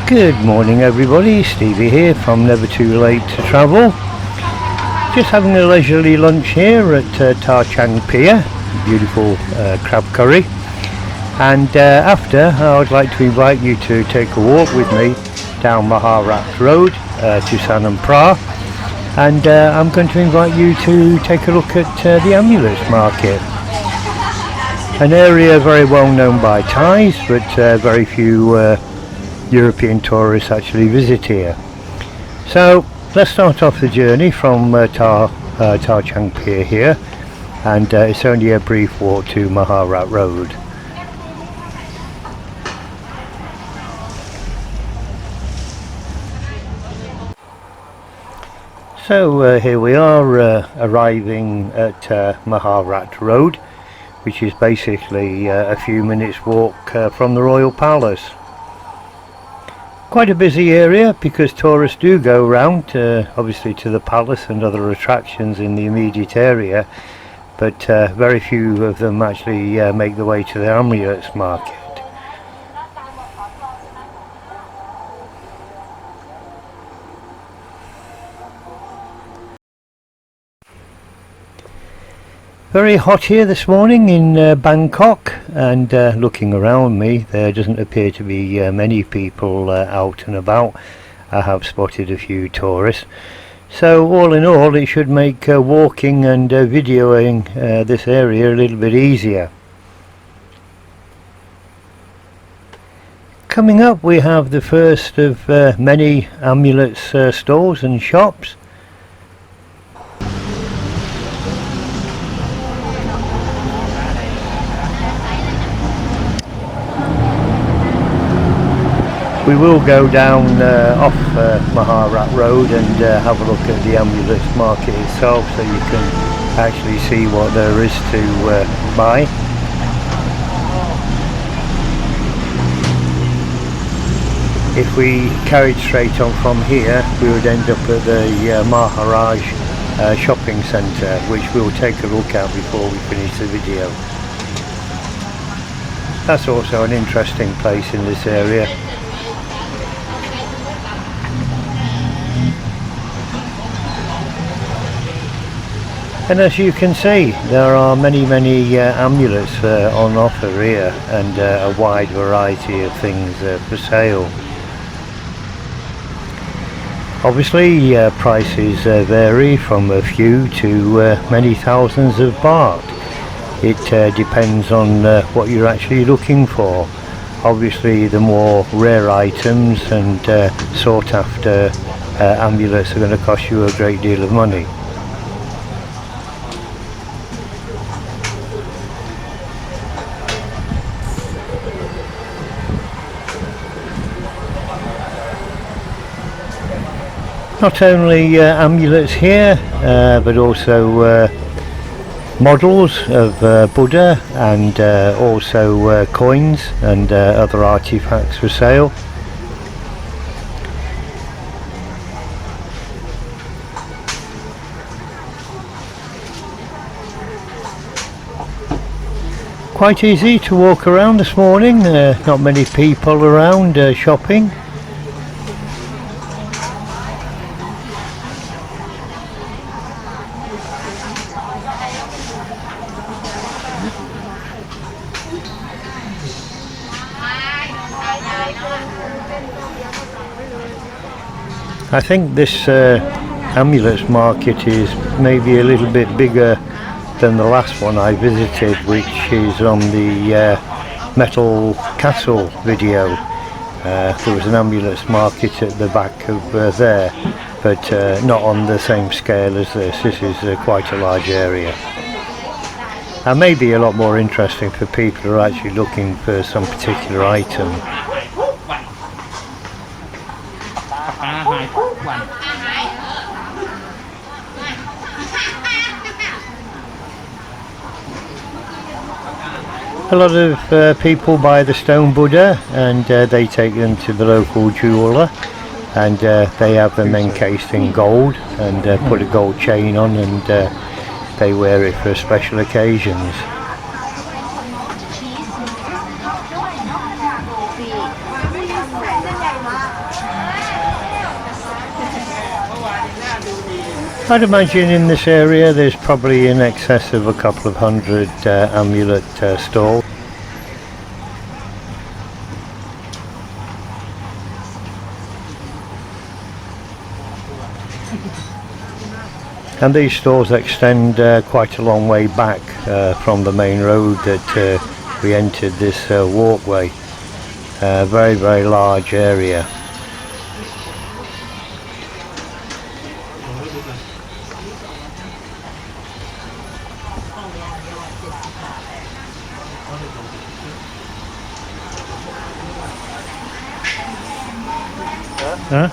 Good morning everybody, Stevie here from Never Too Late to Travel. Just having a leisurely lunch here at Chang Pier, beautiful crab curry. And after, I would like to invite you to take a walk with me down Maharat Road to San and Pra. And I'm going to invite you to take a look at the Amulets Market. An area very well known by Thais, but very few European tourists actually visit here. So let's start off the journey from Chang Pier here, and it's only a brief walk to Maharat Road. So here we are arriving at Maharat Road, which is basically a few minutes walk from the Royal Palace. Quite a busy area because tourists do go around, obviously to the palace and other attractions in the immediate area, but very few of them actually make the way to the Amulets Market. Very hot here this morning in Bangkok, and looking around me there doesn't appear to be many people out and about. I have spotted a few tourists, so all in all it should make walking and videoing this area a little bit easier. Coming up we have the first of many Amulets stores and shops. We will go down off Maharat Road and have a look at the Amulets Market itself, so you can actually see what there is to buy. If we carried straight on from here, we would end up at the Maharaj shopping centre, which we'll take a look at before we finish the video. That's also an interesting place in this area. And as you can see, there are many amulets on offer here, and a wide variety of things for sale. Obviously prices vary from a few to many thousands of baht. It depends on what you're actually looking for. Obviously the more rare items and sought after amulets are going to cost you a great deal of money. Not only amulets here, but also models of Buddha, and also coins and other artifacts for sale. Quite easy to walk around this morning, not many people around shopping. I think this Amulets Market is maybe a little bit bigger than the last one I visited, which is on the Metal Castle video. There was an Amulets Market at the back of there, but not on the same scale as this. This is quite a large area, and maybe a lot more interesting for people who are actually looking for some particular item. A lot of people buy the stone Buddha, and they take them to the local jeweller, and they have them encased in gold, and put a gold chain on, and they wear it for special occasions. I'd imagine in this area there's probably in excess of a couple of hundred amulet stalls. And these stores extend quite a long way back from the main road that we entered this walkway. Very, very large area. Huh?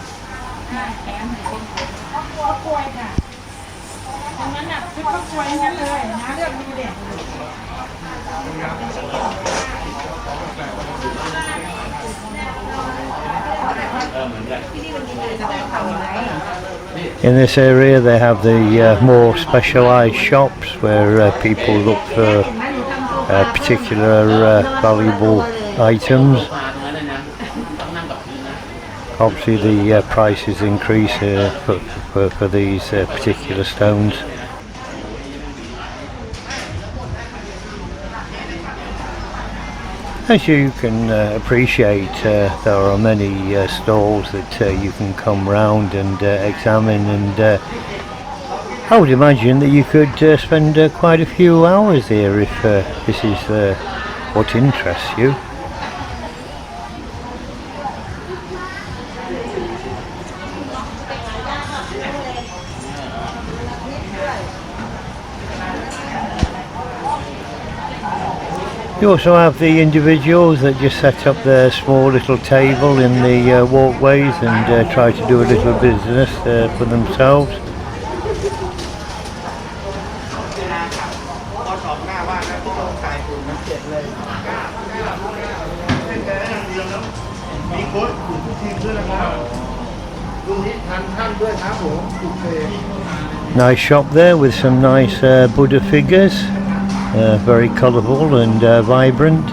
In this area they have the more specialised shops where people look for particular valuable items. Obviously the prices increase for these particular stones. As you can appreciate, there are many stalls that you can come round and examine, and I would imagine that you could spend quite a few hours here if this is what interests you. You also have the individuals that just set up their small little table in the walkways and try to do a little business for themselves. Nice shop there with some nice Buddha figures. Very colourful and vibrant,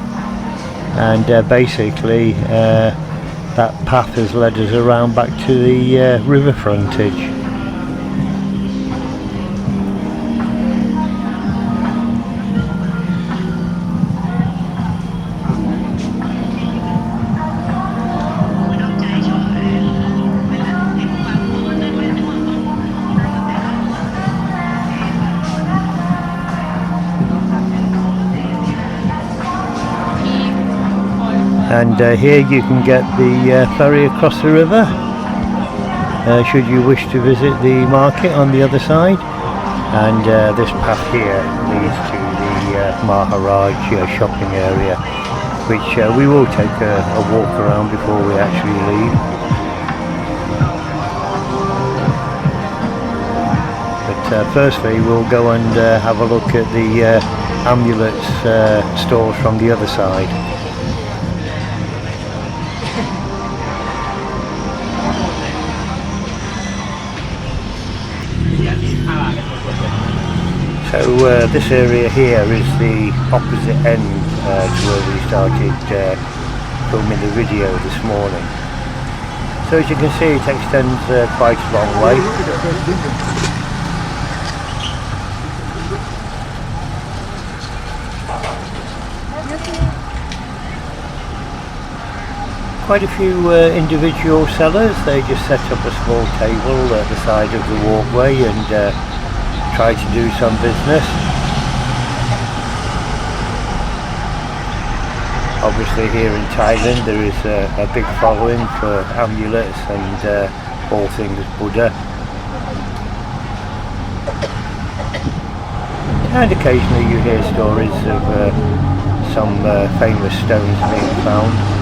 and basically that path has led us around back to the river frontage. And here you can get the ferry across the river should you wish to visit the market on the other side, and this path here leads to the Maharaj shopping area, which we will take a walk around before we actually leave. But firstly we'll go and have a look at the amulets stores from the other side. So this area here is the opposite end to where we started filming the video this morning. So as you can see, it extends quite a long way. Quite a few individual sellers. They just set up a small table at the side of the walkway and try to do some business. Obviously here in Thailand there is a big following for amulets and all things Buddha. And occasionally you hear stories of some famous stones being found.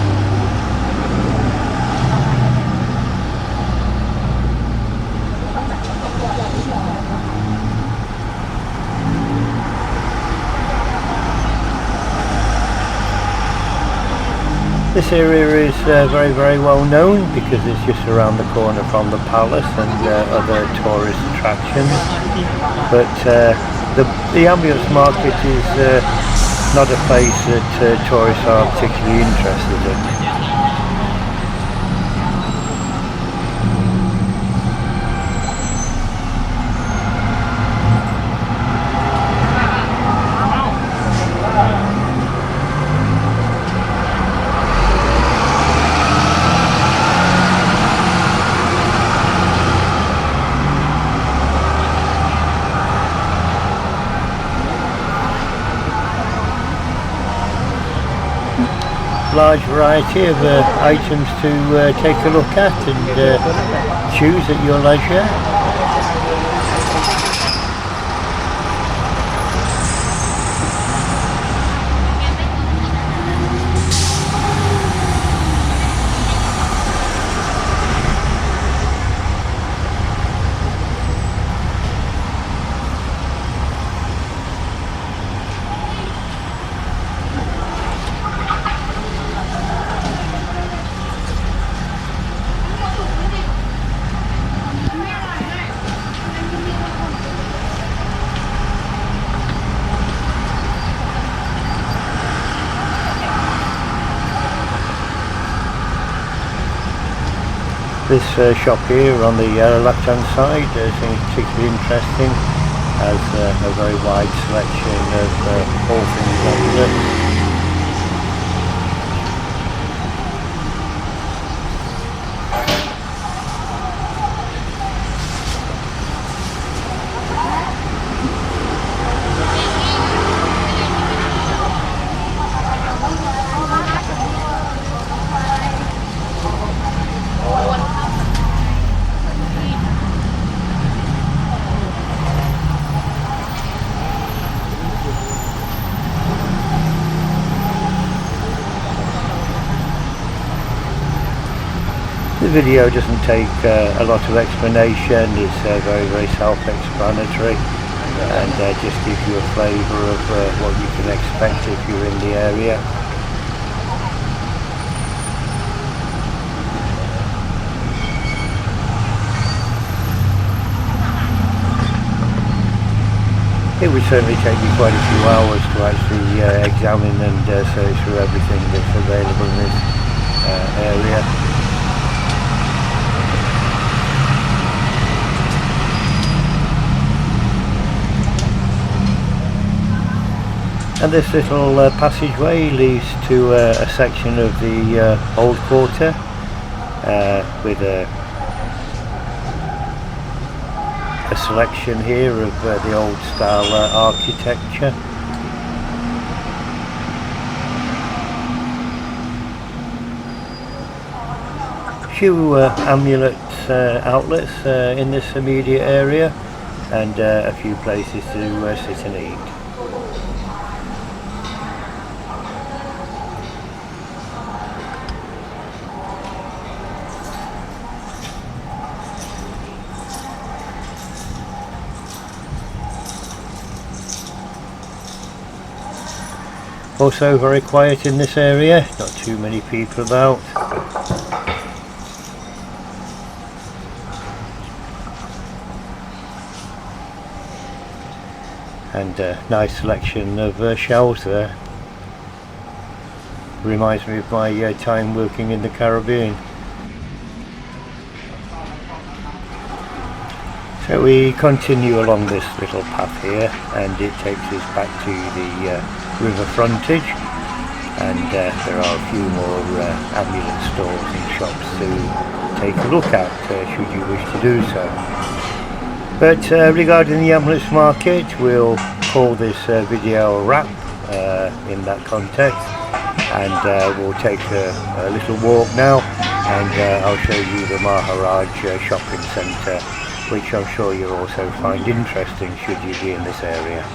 This area is very, very well known because it's just around the corner from the palace and other tourist attractions. But the Amulets Market is not a place that tourists are particularly interested in. large variety of items to take a look at and choose at your leisure. This shop here on the left hand side seems particularly interesting, has a very wide selection of all things amulets. The video doesn't take a lot of explanation, it's very self-explanatory, and just gives you a flavour of what you can expect if you're in the area. It would certainly take me quite a few hours to actually examine and search through everything that's available in this area. And this little passageway leads to a section of the old quarter with a selection here of the old style architecture. Few Amulets outlets in this immediate area, and a few places to sit and eat. Also very quiet in this area, not too many people about. And a nice selection of shelves there. Reminds me of my time working in the Caribbean. So we continue along this little path here, and it takes us back to the river frontage, and there are a few more amulet stores and shops to take a look at should you wish to do so. But regarding the Amulets Market, we'll call this video a wrap in that context, and we'll take a little walk now, and I'll show you the Maharaj shopping centre, which I'm sure you'll also find interesting should you be in this area.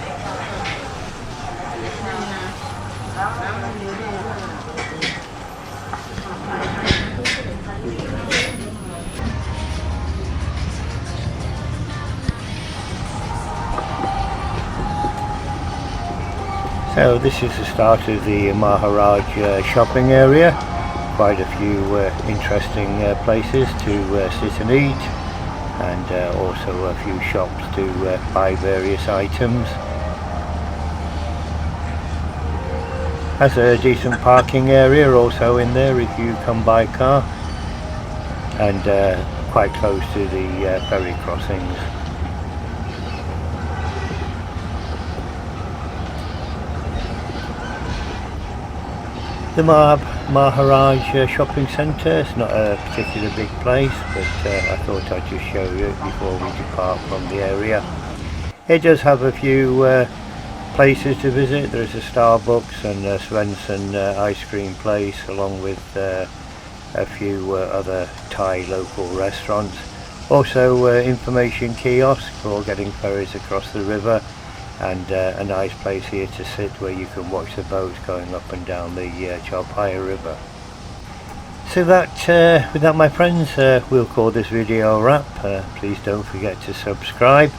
So this is the start of the Maharaj shopping area. Quite a few interesting places to sit and eat, and also a few shops to buy various items. Has a decent parking area also in there if you come by car, and quite close to the ferry crossings. The Maharaj shopping centre is not a particularly big place, but I thought I'd just show you it before we depart from the area. It does have a few places to visit. There's a Starbucks and a Svensson ice cream place, along with a few other Thai local restaurants. Also information kiosk for getting ferries across the river, and a nice place here to sit where you can watch the boats going up and down the Chopaya River. So with that my friends, we'll call this video a wrap. Please don't forget to subscribe,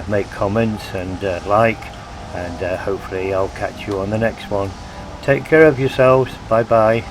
make comments and like, and hopefully I'll catch you on the next one. Take care of yourselves. Bye bye.